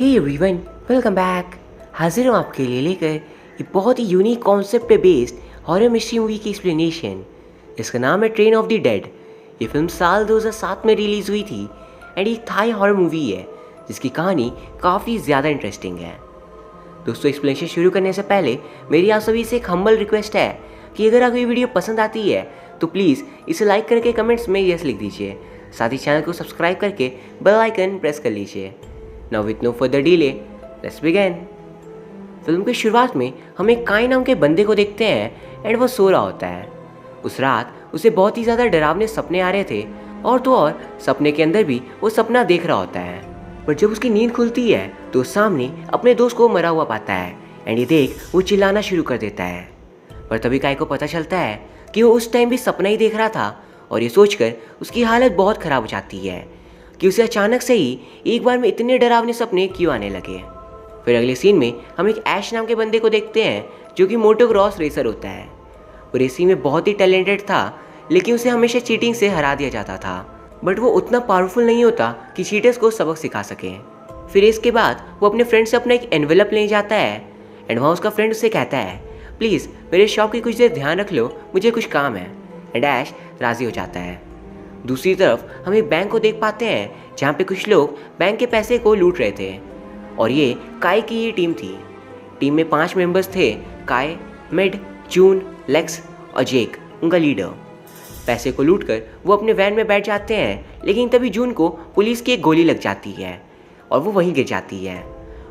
Hey everyone, welcome back. हाजिर हूँ आपके लिए लेकर एक बहुत ही यूनिक कॉन्सेप्ट पे बेस्ड हॉरर मिस्ट्री मूवी की एक्सप्लेनेशन। इसका नाम है ट्रेन ऑफ द डेड। ये फिल्म साल 2007 में रिलीज़ हुई थी एंड एक थाई हॉरर मूवी है जिसकी कहानी काफ़ी ज़्यादा इंटरेस्टिंग है। दोस्तों, एक्सप्लेनेशन शुरू करने से पहले मेरी आप सभी से एक हम्बल रिक्वेस्ट है कि अगर आपको ये वीडियो पसंद आती है तो प्लीज़ इसे लाइक करके कमेंट्स में यस लिख दीजिए। साथ ही चैनल को सब्सक्राइब करके बेल आइकन प्रेस कर लीजिए। Now with no further delay, let's begin. Film की शुरुआत में हम एक काई नाम के बंदे को देखते हैं एंड वो सो रहा होता है। उस रात उसे बहुत ही ज़्यादा डरावने सपने आ रहे थे और तो और सपने के अंदर भी वो सपना देख रहा होता है। पर जब उसकी नींद खुलती है तो सामने अपने दोस्त को मरा हुआ पाता है एंड ये देख वो चिल्लाना शुरू कर देता है। पर तभी काई को पता चलता है कि वो उस टाइम भी सपना ही देख रहा था और ये सोचकर उसकी हालत बहुत ख़राब हो जाती है कि उसे अचानक से ही एक बार में इतने डरावने सपने क्यों आने लगे। फिर अगले सीन में हम एक ऐश नाम के बंदे को देखते हैं जो कि मोटोक्रॉस रेसर होता है। वो रेसिंग में बहुत ही टैलेंटेड था लेकिन उसे हमेशा चीटिंग से हरा दिया जाता था। बट वो उतना पावरफुल नहीं होता कि चीटर्स को सबक सिखा सके। फिर इसके बाद वो अपने फ्रेंड से अपना एक एनवेलप ले जाता है एंड वहाँ उसका फ्रेंड उससे कहता है, प्लीज़ मेरे शॉप की कुछ देर ध्यान रख लो, मुझे कुछ काम है। एंड ऐश राज़ी हो जाता है। दूसरी तरफ हम एक बैंक को देख पाते हैं जहाँ पे कुछ लोग बैंक के पैसे को लूट रहे थे और ये काई की ही टीम थी। टीम में 5 मेंबर्स थे, काई, मिड, जून, लेक्स और जेक उनका लीडर। पैसे को लूटकर वो अपने वैन में बैठ जाते हैं लेकिन तभी जून को पुलिस की एक गोली लग जाती है और वो वहीं गिर जाती है।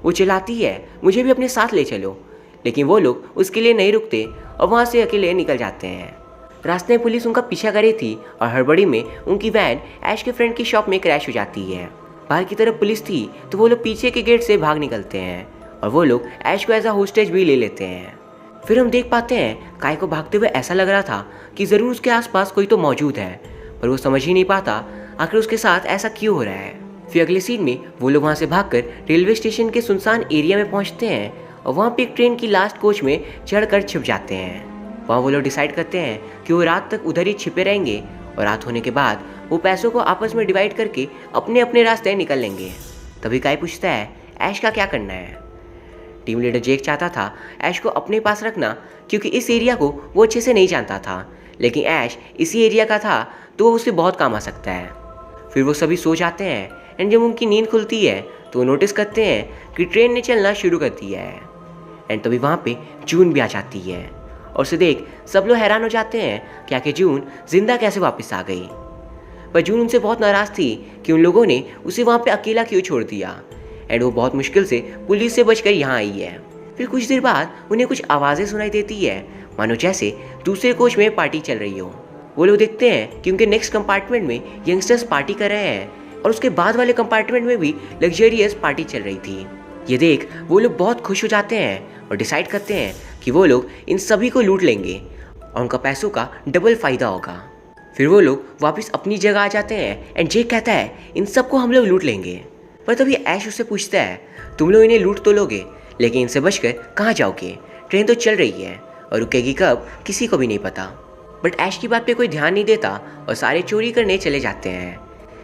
वो चिल्लाती है, मुझे भी अपने साथ ले चलो, लेकिन वो लोग उसके लिए नहीं रुकते और वहाँ से अकेले निकल जाते हैं। रास्ते में पुलिस उनका पीछा कर रही थी और हड़बड़ी में उनकी वैन ऐश के फ्रेंड की शॉप में क्रैश हो जाती है। बाहर की तरफ पुलिस थी तो वो लोग पीछे के गेट से भाग निकलते हैं और वो लोग ऐश को एज अ होस्टेज भी ले लेते हैं। फिर हम देख पाते हैं काई को भागते हुए ऐसा लग रहा था कि ज़रूर उसके आसपास कोई तो मौजूद है, पर वो समझ ही नहीं पाता आखिर उसके साथ ऐसा क्यों हो रहा है। फिर अगले सीन में वो लोग वहाँ से भागकर रेलवे स्टेशन के सुनसान एरिया में पहुँचते हैं और वहाँ पर एक ट्रेन की लास्ट कोच में चढ़कर छिप जाते हैं। वहाँ वो लोग डिसाइड करते हैं कि वो रात तक उधर ही छिपे रहेंगे और रात होने के बाद वो पैसों को आपस में डिवाइड करके अपने अपने रास्ते निकल लेंगे। तभी काई पूछता है, ऐश का क्या करना है। टीम लीडर जेक चाहता था ऐश को अपने पास रखना क्योंकि इस एरिया को वो अच्छे से नहीं जानता था, लेकिन ऐश इसी एरिया का था तो वो उससे बहुत काम आ सकता है। फिर वो सभी सो जाते हैं एंड जब उनकी नींद खुलती है तो वो नोटिस करते हैं कि ट्रेन ने चलना शुरू कर दिया है। एंड तभी वहाँ पे जून भी आ जाती है और उसे देख सब लोग हैरान हो जाते हैं कि आखिर जून जिंदा कैसे वापस आ गई। पर जून उनसे बहुत नाराज़ थी कि उन लोगों ने उसे वहाँ पे अकेला क्यों छोड़ दिया एंड वो बहुत मुश्किल से पुलिस से बचकर यहाँ आई है। फिर कुछ देर बाद उन्हें कुछ आवाज़ें सुनाई देती है मानो जैसे दूसरे कोच में पार्टी चल रही हो। वो लोग देखते हैं कि उनके नेक्स्ट कंपार्टमेंट में यंगस्टर्स पार्टी कर रहे हैं और उसके बाद वाले कंपार्टमेंट में भी लग्जरियस पार्टी चल रही थी। ये देख वो लोग बहुत खुश हो जाते हैं और डिसाइड करते हैं कि वो लोग इन सभी को लूट लेंगे और उनका पैसों का डबल फ़ायदा होगा। फिर वो लोग वापस अपनी जगह आ जाते हैं एंड जेक कहता है, इन सबको हम लोग लूट लेंगे। पर तभी ऐश उससे पूछता है, तुम लोग इन्हें लूट तो लोगे लेकिन इनसे बचकर कहाँ जाओगे, ट्रेन तो चल रही है और रुकेगी कब किसी को भी नहीं पता। बट ऐश की बात पे कोई ध्यान नहीं देता और सारे चोरी करने चले जाते हैं।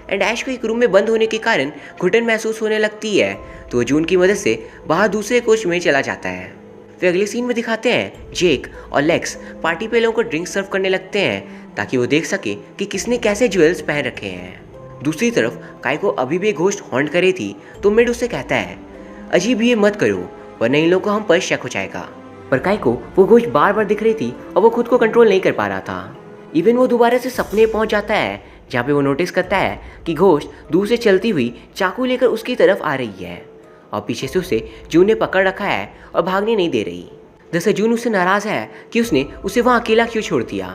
एंड ऐश को एक रूम में बंद होने के कारण घुटन महसूस होने लगती है तो वो जून की मदद से बाहर दूसरे कोच में चला जाता है। फिर अगले सीन में दिखाते हैं जेक और लेक्स पार्टी पे लोगों को ड्रिंक सर्व करने लगते हैं ताकि वो देख सके कि किसने कैसे ज्वेल्स पहन रखे हैं। दूसरी तरफ काई को अभी भी घोस्ट हॉन्ट करे थी तो मिड उससे कहता है, अजीब ये मत करो वरना इन लोगों को हम पर शक हो जाएगा। पर काई को वो घोस्ट बार बार दिख रही थी और वो खुद को कंट्रोल नहीं कर पा रहा था। इवन वो दोबारा से सपने पहुंच जाता है जहाँ पे वो नोटिस करता है कि घोस्ट दूर से चलती हुई चाकू लेकर उसकी तरफ आ रही है और पीछे से उसे जून ने पकड़ रखा है और भागने नहीं दे रही। जैसे जून उससे नाराज़ है कि उसने उसे वहाँ अकेला क्यों छोड़ दिया।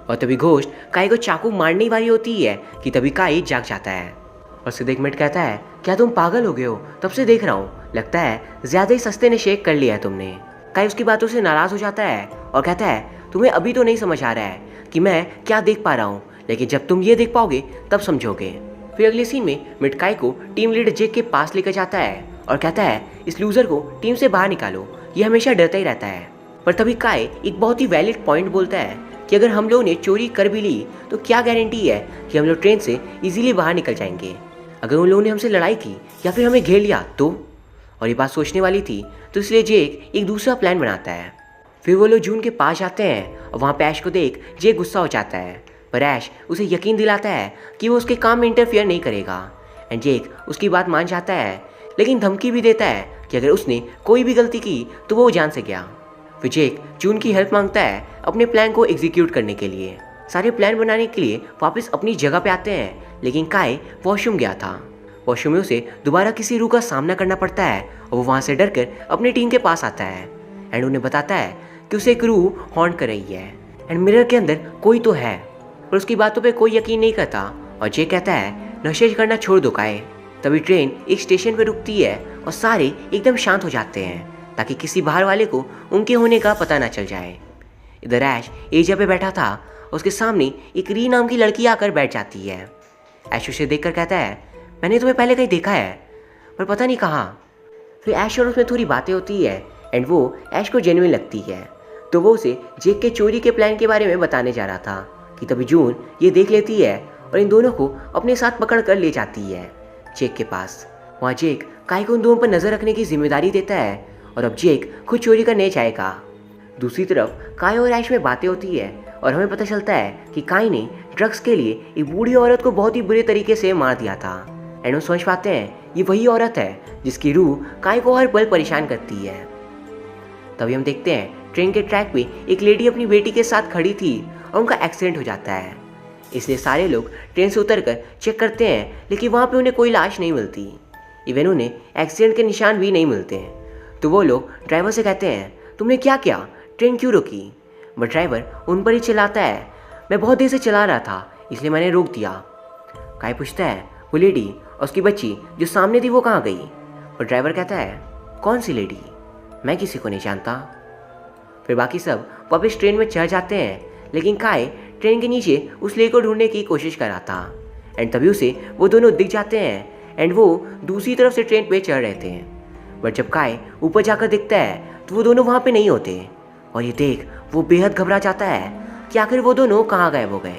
और तभी घोस्ट काई को चाकू मारने वाली होती है कि तभी काई जाग जाता है और उसे देख मिट कहता है, क्या तुम पागल हो गए हो, तब से देख रहा हूँ, लगता है ज़्यादा ही सस्ते ने शेक कर लिया है तुमने। काई उसकी बातों से नाराज़ हो जाता है और कहता है, तुम्हें अभी तो नहीं समझ आ रहा है कि मैं क्या देख पा रहा हूँ, लेकिन जब तुम ये देख पाओगे तब समझोगे। फिर अगले सीन में मिट काई को टीम लीडर जेक के पास लेकर जाता है और कहता है, इस लूज़र को टीम से बाहर निकालो, ये हमेशा डरता ही रहता है। पर तभी काई एक बहुत ही वैलिड पॉइंट बोलता है कि अगर हम लोगों ने चोरी कर भी ली तो क्या गारंटी है कि हम लोग ट्रेन से इजीली बाहर निकल जाएंगे। अगर उन लोगों ने हमसे लड़ाई की या फिर हमें घेर लिया तो और ये बात सोचने वाली थी, तो इसलिए जेक एक दूसरा प्लान बनाता है। फिर वो लोग जून के पास जाते हैं और वहाँ पे ऐश को देख जेक गुस्सा हो जाता है, पर ऐश उसे यकीन दिलाता है कि वो उसके काम में इंटरफियर नहीं करेगा। एंड जेक उसकी बात मान जाता है, लेकिन धमकी भी देता है कि अगर उसने कोई भी गलती की तो वो जान से गया। फिर जेक जून की हेल्प मांगता है अपने प्लान को एग्जीक्यूट करने के लिए। सारे प्लान बनाने के लिए वापस अपनी जगह पे आते हैं, लेकिन काई वॉशरूम गया था। वॉशरूम में उसे दोबारा किसी रूह का सामना करना पड़ता है और वो वहाँ से डरकर अपनी टीम के पास आता है एंड उन्हें बताता है कि उसे एक रूह हॉन्ट कर रही है एंड मिरर के अंदर कोई तो है, पर उसकी बातों पे कोई यकीन नहीं करता और जे कहता है नशे करना छोड़ दो काई। तभी ट्रेन एक स्टेशन पर रुकती है और सारे एकदम शांत हो जाते हैं ताकि किसी बाहर वाले को उनके होने का पता ना चल जाए। इधर ऐश एजा पे बैठा था, उसके सामने एक री नाम की लड़की आकर बैठ जाती है। ऐश उसे देखकर कहता है मैंने तुम्हें पहले कहीं देखा है, पर पता नहीं कहाँ। फिर ऐश और उसमें थोड़ी बातें होती है एंड वो ऐश को जेन्युइन लगती है, तो वो उसे जेक के चोरी के प्लान के बारे में बताने जा रहा था कि तभी जून ये देख लेती है और इन दोनों को अपने साथ पकड़ कर ले जाती है जेक के पास। वहाँ जेक काई को उन दोनों पर नजर रखने की जिम्मेदारी देता है और अब जेक खुद चोरी करने जाएगा। दूसरी तरफ काई और ऐश में बातें होती है और हमें पता चलता है कि काई ने ड्रग्स के लिए एक बूढ़ी औरत को बहुत ही बुरे तरीके से मार दिया था एंड हम समझ पाते हैं ये वही औरत है जिसकी रूह काई को हर पल परेशान करती है। तभी हम देखते हैं ट्रेन के ट्रैक पे एक लेडी अपनी बेटी के साथ खड़ी थी और उनका एक्सीडेंट हो जाता है, इसलिए सारे लोग ट्रेन से उतरकर चेक करते हैं, लेकिन वहाँ पे उन्हें कोई लाश नहीं मिलती। इवन उन्हें एक्सीडेंट के निशान भी नहीं मिलते हैं। तो वो लोग ड्राइवर से कहते हैं तुमने क्या किया, ट्रेन क्यों रोकी? बट ड्राइवर उन पर ही चिल्लाता है मैं बहुत देर से चला रहा था इसलिए मैंने रोक दिया। काई पूछता है वो लेडी और उसकी बच्ची जो सामने थी वो कहाँ गई? और ड्राइवर कहता है कौन सी लेडी, मैं किसी को नहीं जानता। फिर बाकी सब वापस ट्रेन में चढ़ जाते हैं, लेकिन काई ट्रेन के नीचे उस लेडी को ढूंढने की कोशिश कर रहा था एंड तभी उसे वो दोनों दिख जाते हैं एंड वो दूसरी तरफ से ट्रेन पे चढ़ रहे थे। बट जब काई ऊपर जाकर दिखता है तो वो दोनों वहाँ पे नहीं होते और ये देख वो बेहद घबरा जाता है कि आखिर वो दोनों कहाँ गायब हो गए।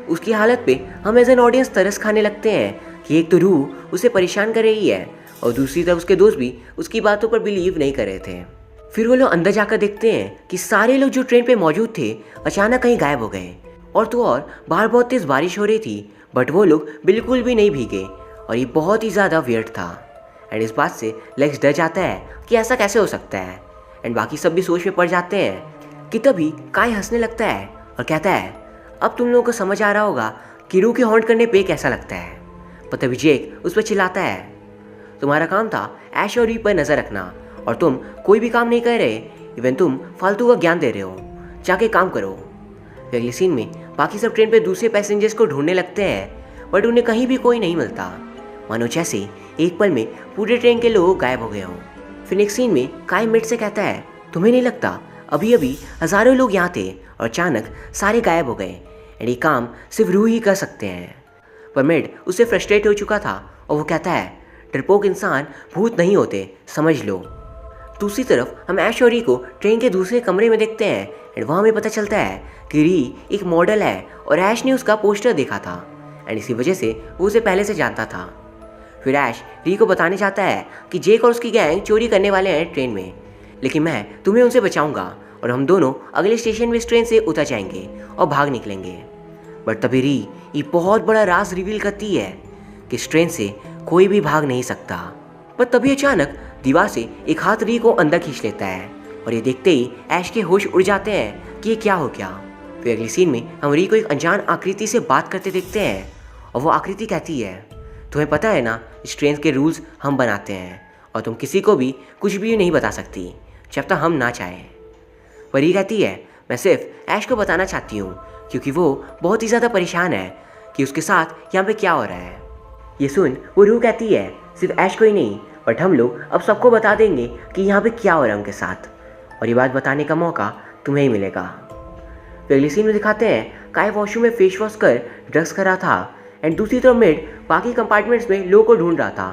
उसकी हालत पे हम एज एन ऑडियंस तरस खाने लगते हैं कि एक तो रूह उसे परेशान कर रही है और दूसरी तरफ उसके दोस्त भी उसकी बातों पर बिलीव नहीं कर रहे थे। फिर वो लोग अंदर जाकर देखते हैं कि सारे लोग जो ट्रेन पे मौजूद थे अचानक कहीं गायब हो गए और तो और बाहर बहुत तेज बारिश हो रही थी, बट वो लोग बिल्कुल भी नहीं भीगे और ये बहुत ही ज़्यादा वियर्ड था। एंड इस बात से लेक्स डर जाता है कि ऐसा कैसे हो सकता है एंड बाकी सब भी सोच में पड़ जाते हैं कि तभी काई हंसने लगता है और कहता है अब तुम लोगों को समझ आ रहा होगा कि रूह के हॉन्ट करने पे कैसा लगता है। पर तभी जेक उस पर चिल्लाता है तुम्हारा काम था ऐश और री पर नज़र रखना और तुम कोई भी काम नहीं कर रहे, इवन तुम फालतू का ज्ञान दे रहे हो, जाके काम करो। फिर अगले सीन में बाकी सब ट्रेन पे दूसरे पैसेंजर्स को ढूंढने लगते हैं, बट उन्हें कहीं भी कोई नहीं मिलता, मानो जैसे एक पल में पूरे ट्रेन के लोग गायब हो गए हों। फिर नेक्स्ट सीन में काई मिड से कहता है तुम्हें नहीं लगता अभी अभी हज़ारों लोग यहाँ थे और अचानक सारे गायब हो गए एंड ये काम सिर्फ रूह ही कर सकते हैं। पर मिड उससे फ्रस्ट्रेट हो चुका था और वो कहता है डरपोक इंसान भूत नहीं होते, समझ लो। दूसरी तरफ हम ऐश और री को ट्रेन के दूसरे कमरे में देखते हैं एंड वहाँ हमें पता चलता है कि री एक मॉडल है और ऐश ने उसका पोस्टर देखा था एंड इसी वजह से वो उसे पहले से जानता था। फिर ऐश री को बताने चाहता है कि जेक और उसकी गैंग चोरी करने वाले हैं ट्रेन में, लेकिन मैं तुम्हें उनसे बचाऊंगा और हम दोनों अगले स्टेशन में इस ट्रेन से उतर जाएंगे और भाग निकलेंगे। बट तभी री ये बहुत बड़ा राज रिवील करती है कि इस ट्रेन से कोई भी भाग नहीं सकता। पर तभी अचानक दीवार से एक हाथ री को अंदर खींच लेता है और ये देखते ही ऐश के होश उड़ जाते हैं कि ये क्या हो गया। फिर अगली सीन में हम री को एक अनजान आकृति से बात करते देखते हैं और वो आकृति कहती है तुम्हें पता है ना इस ट्रेन के रूल्स हम बनाते हैं और तुम किसी को भी कुछ भी नहीं बता सकती जब तक हम ना चाहें। पर री कहती है मैं सिर्फ ऐश को बताना चाहती हूँ क्योंकि वो बहुत ही ज़्यादा परेशान है कि उसके साथ यहाँ पे क्या हो रहा है। ये सुन वो रूह कहती है सिर्फ ऐश को ही नहीं बट हम लोग अब सबको बता देंगे कि यहाँ पे क्या हो रहा है उनके साथ और ये बात बताने का मौका तुम्हें ही मिलेगा। तो अगले सीन में दिखाते हैं काई वॉशरूम में फेस वॉश कर ड्रग्स कर रहा था एंड दूसरी तरफ मिड बाकी कंपार्टमेंट्स में लोगों को ढूंढ रहा था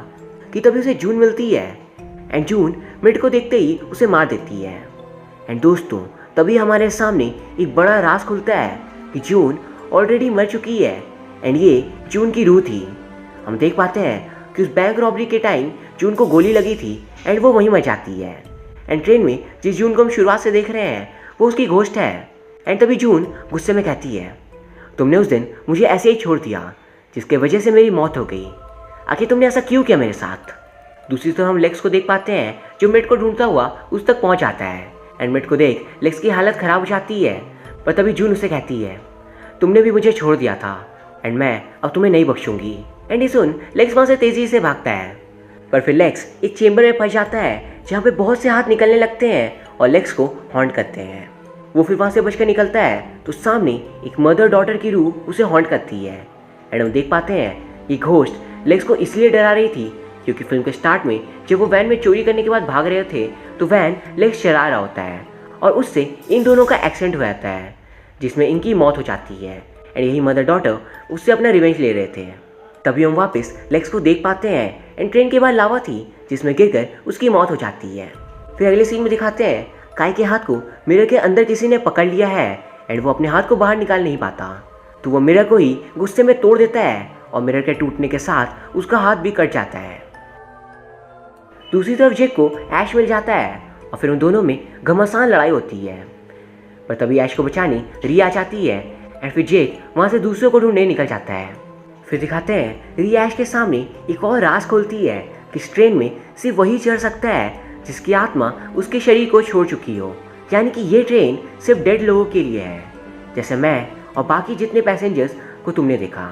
कि तभी उसे जून मिलती है एंड जून मिड को देखते ही उसे मार देती है। एंड दोस्तों तभी हमारे सामने एक बड़ा राज खुलता है कि जून ऑलरेडी मर चुकी है एंड ये जून की रूह थी। हम देख पाते हैं कि उस बैंक रॉबरी के टाइम जून को गोली लगी थी एंड वो वहीं मर जाती है। एंड ट्रेन में जिस जून को हम शुरुआत से देख रहे हैं वो उसकी घोस्ट है। एंड तभी जून गुस्से में कहती है, तुमने उस दिन मुझे ऐसे ही छोड़ दिया जिसके वजह से मेरी मौत हो गई। आखिर तुमने ऐसा क्यों किया मेरे साथ। दूसरी तरफ हम लेक्स को देख पाते हैं जो मिड को ढूंढता हुआ उस तक पहुंच जाता है। एंड मिड को देख लेक्स की हालत ख़राब हो जाती है। पर तभी जून उसे कहती है, तुमने भी मुझे छोड़ दिया था एंड मैं अब तुम्हें नहीं बख्शूंगी। एंड ये सुन लेक्स वहाँ से तेज़ी से भागता है। पर फिर लेक्स एक चेम्बर में फंस जाता है जहाँ पे बहुत से हाथ निकलने लगते हैं और लेक्स को हॉन्ट करते हैं। वो फिर वहाँ से बचकर निकलता है तो सामने एक मदर डॉटर की रूह उसे हॉन्ट करती है। एंड हम देख पाते हैं ये घोस्ट लेक्स को इसलिए डरा रही थी क्योंकि फिल्म के स्टार्ट में जब वो वैन में चोरी करने के बाद भाग रहे थे तो वैन लेक्स चला रहा होता है और उससे इन दोनों का एक्सीडेंट हो जाता है जिसमें इनकी मौत हो जाती है। एंड यही मदर डॉटर उससे अपना रिवेंज ले रहे थे। तभी हम वापस लेक्स को देख पाते हैं एंड ट्रेन के बाद लावा थी जिसमें गिरकर उसकी मौत हो जाती है। फिर अगले सीन में दिखाते हैं काई के हाथ को मिरर के अंदर किसी ने पकड़ लिया है एंड वो अपने हाथ को बाहर निकाल नहीं पाता तो वो मिरर को ही गुस्से में तोड़ देता है और मिरर के टूटने के साथ उसका हाथ भी कट जाता है। दूसरी तरफ जेक को ऐश मिल जाता है और फिर उन दोनों में घमासान लड़ाई होती है। पर तभी ऐश को बचाने रिया आ जाती है एंड फिर जेक वहाँ से दूसरों को ढूंढने निकल जाता है। फिर दिखाते हैं रिया ऐश के सामने एक और राज खोलती है कि इस ट्रेन में सिर्फ वही चढ़ सकता है जिसकी आत्मा उसके शरीर को छोड़ चुकी हो, यानी कि ये ट्रेन सिर्फ डेड लोगों के लिए है जैसे मैं और बाकी जितने पैसेंजर्स को तुमने देखा।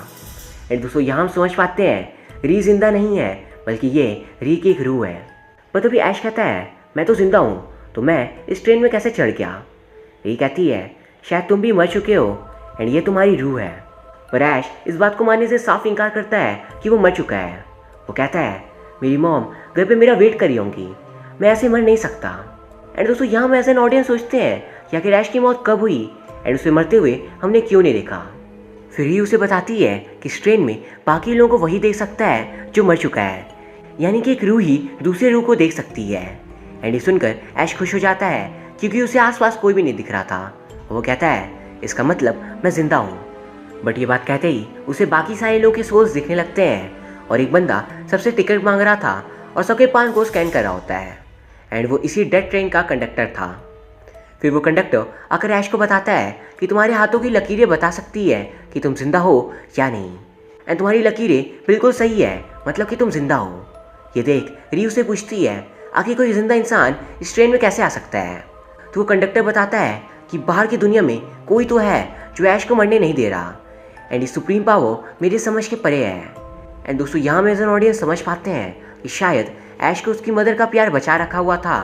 एंड दोस्तों यहाँ हम समझ पाते हैं री जिंदा नहीं है बल्कि ये री की एक रूह है। पर तभी ऐश कहता है मैं तो जिंदा हूँ तो मैं इस ट्रेन में कैसे चढ़ गया। री कहती है शायद तुम भी मर चुके हो एंड ये तुम्हारी रूह है। पर ऐश इस बात को मानने से साफ इनकार करता है कि वो मर चुका है। वो कहता है मेरी मॉम घर पे मेरा वेट करी होंगी, मैं ऐसे मर नहीं सकता। एंड दोस्तों यहाँ हम एज एन ऑडियंस सोचते हैं कि आखिर ऐश की मौत कब हुई एंड उसे मरते हुए हमने क्यों नहीं देखा। फिर ही उसे बताती है कि इस ट्रेन में बाकी लोगों को वही देख सकता है जो मर चुका है, यानी कि एक रूह ही दूसरे रूह को देख सकती है। एंड ये सुनकर ऐश खुश हो जाता है क्योंकि उसे आसपास कोई भी नहीं दिख रहा था। वो कहता है इसका मतलब मैं जिंदा हूँ। बट ये बात कहते ही उसे बाकी सारे लोगों के सोल्स दिखने लगते हैं और एक बंदा सबसे टिकट मांग रहा था और सबके पान को स्कैन कर रहा होता है एंड वो इसी डेड ट्रेन का कंडक्टर था। फिर वो कंडक्टर आकर ऐश को बताता है कि तुम्हारे हाथों की लकीरें बता सकती है कि तुम जिंदा हो या नहीं एंड तुम्हारी लकीरें बिल्कुल सही है, मतलब कि तुम जिंदा हो। ये देख री उसे पूछती है आखिर कोई जिंदा इंसान इस ट्रेन में कैसे आ सकता है। तो वो कंडक्टर बताता है कि बाहर की दुनिया में कोई तो है जो ऐश को मरने नहीं दे रहा एंड ये सुप्रीम पावर मेरे समझ के परे है। एंड दोस्तों यहाँ हम एज एन ऑडियंस समझ पाते हैं कि शायद ऐश को उसकी मदर का प्यार बचा रखा हुआ था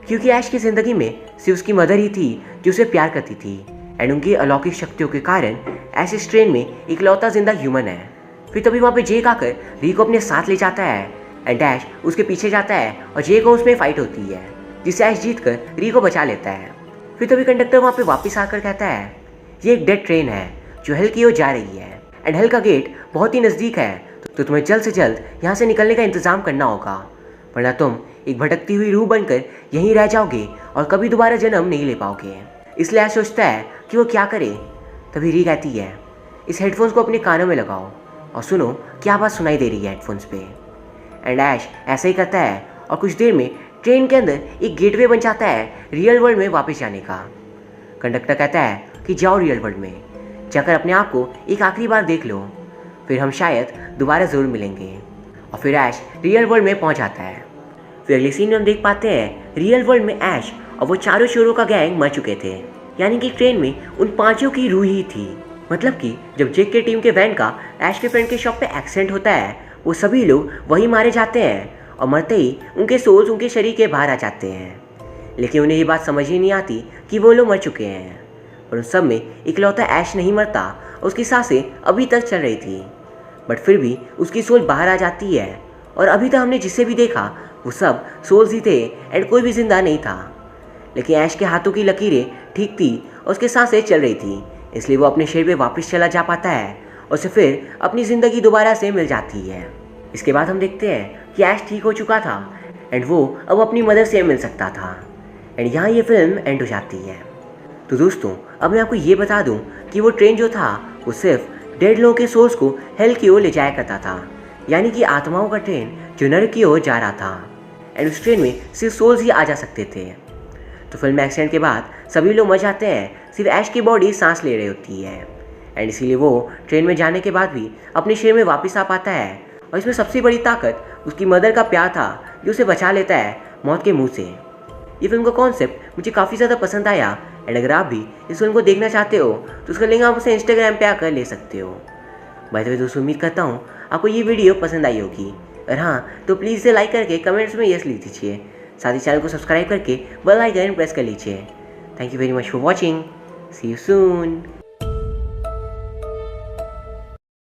क्योंकि ऐश की ज़िंदगी में सिर्फ उसकी मदर ही थी जो उसे प्यार करती थी एंड उनकी अलौकिक शक्तियों के कारण ऐश इस ट्रेन में इकलौता जिंदा ह्यूमन है। फिर तभी वहाँ पे जेक आकर री को अपने साथ ले जाता है एंड ऐश उसके पीछे जाता है और जेक को उसमें फाइट होती है जिससे ऐश जीत कर री को बचा लेता है। फिर तभी कंडक्टर वहाँ पे वापस आकर कहता है ये एक डेड ट्रेन है जो हेल की ओर जा रही है एंड हेल का गेट बहुत ही नज़दीक है तो तुम्हें जल्द से जल्द यहाँ से निकलने का इंतज़ाम करना होगा, वरना तुम एक भटकती हुई रूह बनकर यहीं रह जाओगे और कभी दोबारा जन्म नहीं ले पाओगे। इसलिए ऐश सोचता है कि वो क्या करे। तभी री कहती है इस हेडफोन्स को अपने कानों में लगाओ और सुनो क्या आवाज़ सुनाई दे रही है हेडफोन्स पे। एंड ऐश ऐसा ही करता है और कुछ देर में ट्रेन के अंदर एक गेटवे बन जाता है रियल वर्ल्ड में वापस जाने का। कंडक्टर कहता है कि जाओ रियल वर्ल्ड में जाकर अपने आप को एक आखिरी बार देख लो, फिर हम शायद दोबारा ज़रूर मिलेंगे। और फिर ऐश रियल वर्ल्ड में पहुंच जाता है। फिर अगले सीन में हम देख पाते हैं रियल वर्ल्ड में ऐश और वो चारों चोरों का गैंग मर चुके थे, यानी कि ट्रेन में उन पांचों की रूह ही थी। मतलब कि जब जेक के टीम के वैन का ऐश के फ्रेंड के शॉप पे एक्सीडेंट होता है वो सभी लोग वहीं मारे जाते हैं और मरते ही उनके सोल्स उनके शरीर के बाहर आ जाते हैं। लेकिन उन्हें ये बात समझ ही नहीं आती कि वो लोग मर चुके हैं और उन सब में इकलौता ऐश नहीं मरता, उसकी सांसें अभी तक चल रही थी बट फिर भी उसकी सोल बाहर आ जाती है और अभी तक हमने जिसे भी देखा वो सब सोल्स ही थे एंड कोई भी जिंदा नहीं था। लेकिन ऐश के हाथों की लकीरें ठीक थी और उसके सांसें चल रही थी, इसलिए वो अपने शरीर में वापस चला जा पाता है और उसे फिर अपनी ज़िंदगी दोबारा से मिल जाती है। इसके बाद हम देखते हैं कि ऐश ठीक हो चुका था एंड वो अब अपनी मदर से मिल सकता था एंड यहाँ ये फिल्म एंड हो जाती है। तो दोस्तों अब मैं आपको ये बता दूँ कि वो ट्रेन जो था वो सिर्फ डेड लोगों के सोल्स को हेल की ओर ले जाया करता था, यानी कि आत्माओं का ट्रेन जो नरक की ओर जा रहा था। एंड उस ट्रेन में सिर्फ सोल्स ही आ जा सकते थे। तो फिल्म एक्सीडेंट के बाद सभी लोग मर जाते हैं, सिर्फ ऐश की बॉडी सांस ले रही होती है एंड इसीलिए वो ट्रेन में जाने के बाद भी अपने शरीर में वापस आ पाता है। और इसमें सबसे बड़ी ताकत उसकी मदर का प्यार था जो उसे बचा लेता है मौत के मुंह से। ये फिल्म का कॉन्सेप्ट मुझे काफ़ी ज़्यादा पसंद आया एंड अगर आप भी इस फिल्म को देखना चाहते हो तो उसका लिंक आप उसे इंस्टाग्राम पे आकर ले सकते हो। बाय द वे दोस्तों, उम्मीद करता हूँ आपको ये वीडियो पसंद आई होगी। और हाँ, तो प्लीज़ इसे लाइक करके कमेंट्स में यस लिख दीजिए। साथ ही चैनल को सब्सक्राइब करके बेल आइकन प्रेस कर लीजिए। Thank you very much for watching. See you soon.